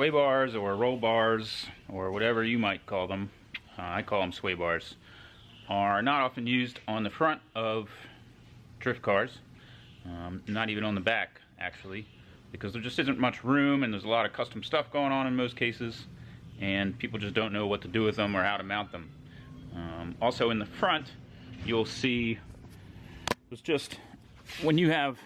sway bars or roll bars or whatever you might call them, I call them sway bars, are not often used on the front of drift cars, not even on the back actually, because there just isn't much room and there's a lot of custom stuff going on in most cases, and people just don't know what to do with them or how to mount them. Also in the front, you'll see it's just when you have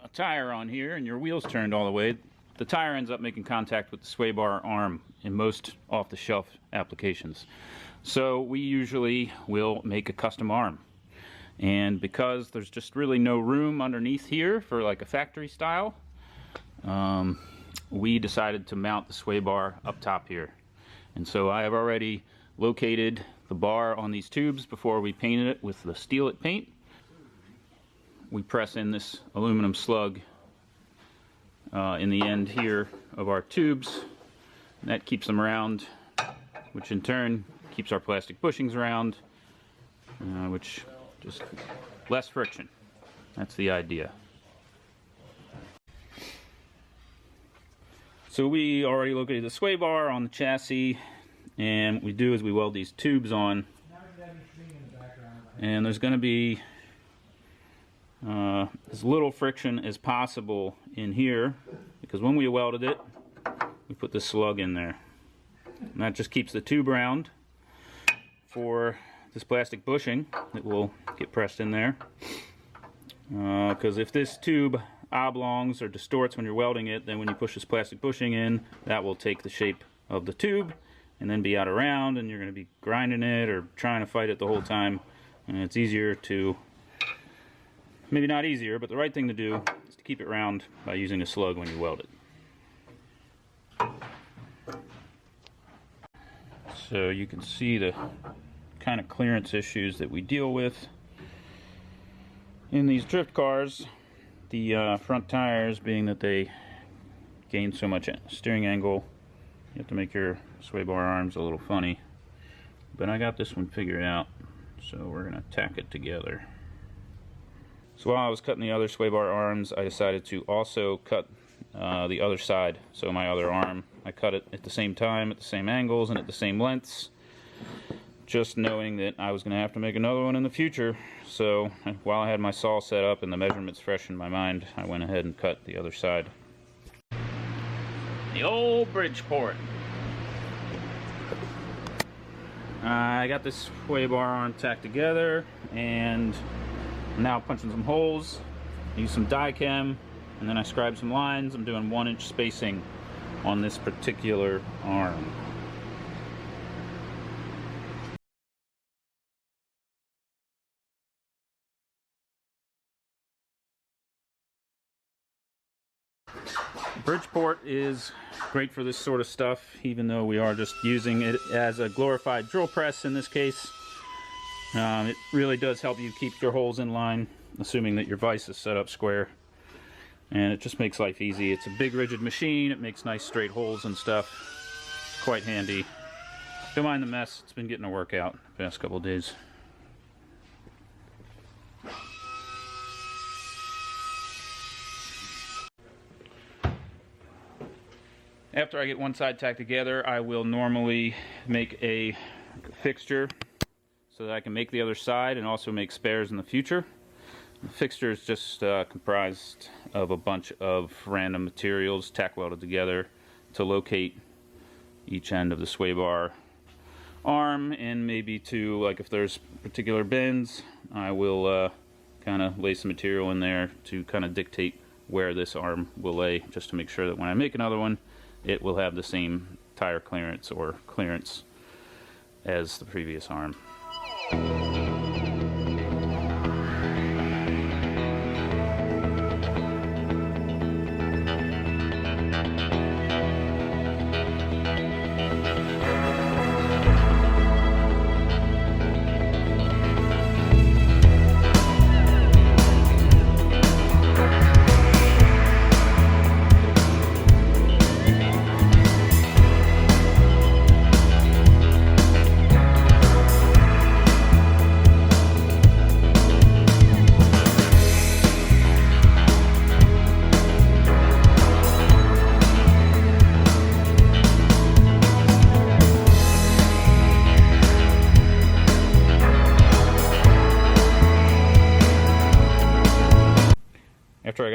a tire on here and your wheels turned all the way, the tire ends up making contact with the sway bar arm in most off-the-shelf applications. So we usually will make a custom arm. And because there's just really no room underneath here for like a factory style, we decided to mount the sway bar up top here. And so I have already located the bar on these tubes before we painted it with the Steel-It paint. We press in this aluminum slug in the end here of our tubes. And that keeps them round, which in turn keeps our plastic bushings round, which just less friction. That's the idea. So we already located the sway bar on the chassis, and what we do is we weld these tubes on, and there's going to be as little friction as possible in here, because when we welded it, we put this slug in there, and that just keeps the tube round for this plastic bushing that will get pressed in there, because if this tube oblongs or distorts when you're welding it, then when you push this plastic bushing in, that will take the shape of the tube and then be out around, and you're going to be grinding it or trying to fight it the whole time. And it's easier to, maybe not easier, but the right thing to do is to keep it round by using a slug when you weld it. So you can see the kind of clearance issues that we deal with in these drift cars. The front tires, being that they gain so much steering angle, you have to make your sway bar arms a little funny. But I got this one figured out, so we're going to tack it together. So while I was cutting the other sway bar arms, I decided to also cut the other side. So my other arm, I cut it at the same time, at the same angles, and at the same lengths, just knowing that I was going to have to make another one in the future. So while I had my saw set up and the measurements fresh in my mind, I went ahead and cut the other side. The old Bridgeport. I got this sway bar arm tacked together, and I'm now punching some holes. I use some die chem, and then I scribe some lines. I'm doing 1-inch spacing on this particular arm. Bridgeport is great for this sort of stuff, even though we are just using it as a glorified drill press in this case. It really does help you keep your holes in line, assuming that your vise is set up square. And it just makes life easy. It's a big rigid machine. It makes nice straight holes and stuff. It's quite handy. Don't mind the mess. It's been getting a workout the past couple of days. After I get one side tacked together, I will normally make a fixture so that I can make the other side and also make spares in the future. The fixture is just comprised of a bunch of random materials tack welded together to locate each end of the sway bar arm, and maybe to, like, if there's particular bends, I will kind of lay some material in there to kind of dictate where this arm will lay, just to make sure that when I make another one, it will have the same tire clearance or clearance as the previous arm.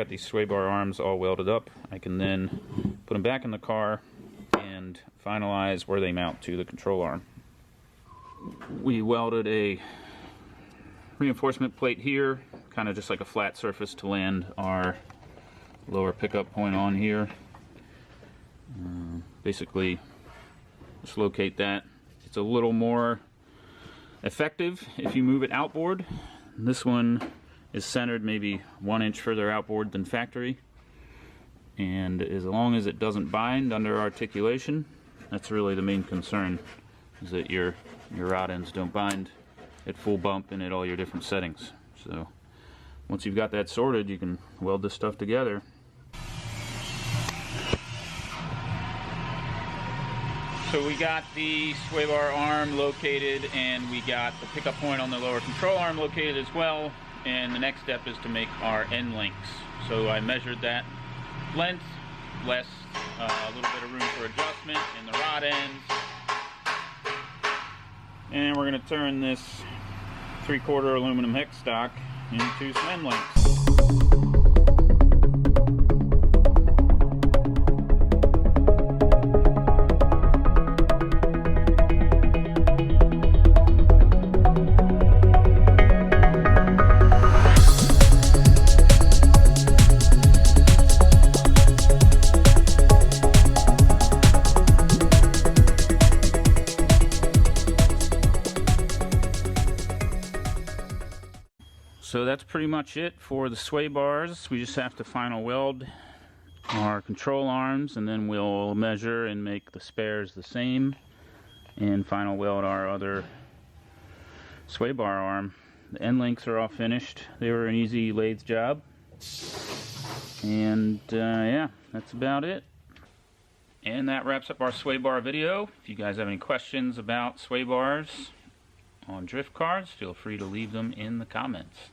got these sway bar arms all welded up, I can then put them back in the car and finalize where they mount to the control arm. We welded a reinforcement plate here, kind of just like a flat surface to land our lower pickup point on here. Basically, just locate that. It's a little more effective if you move it outboard. This one is centered maybe 1 inch further outboard than factory, and as long as it doesn't bind under articulation, that's really the main concern, is that your rod ends don't bind at full bump and at all your different settings. So once you've got that sorted, you can weld this stuff together. So we got the sway bar arm located, and we got the pickup point on the lower control arm located as well, and the next step is to make our end links. So I measured that length, less a little bit of room for adjustment in the rod ends, and we're going to turn this 3/4 aluminum hex stock into some end links. So that's pretty much it for the sway bars. We just have to final weld our control arms, and then we'll measure and make the spares the same, and final weld our other sway bar arm. The end links are all finished. They were an easy lathe job. And yeah, that's about it. And that wraps up our sway bar video. If you guys have any questions about sway bars on drift cars, feel free to leave them in the comments.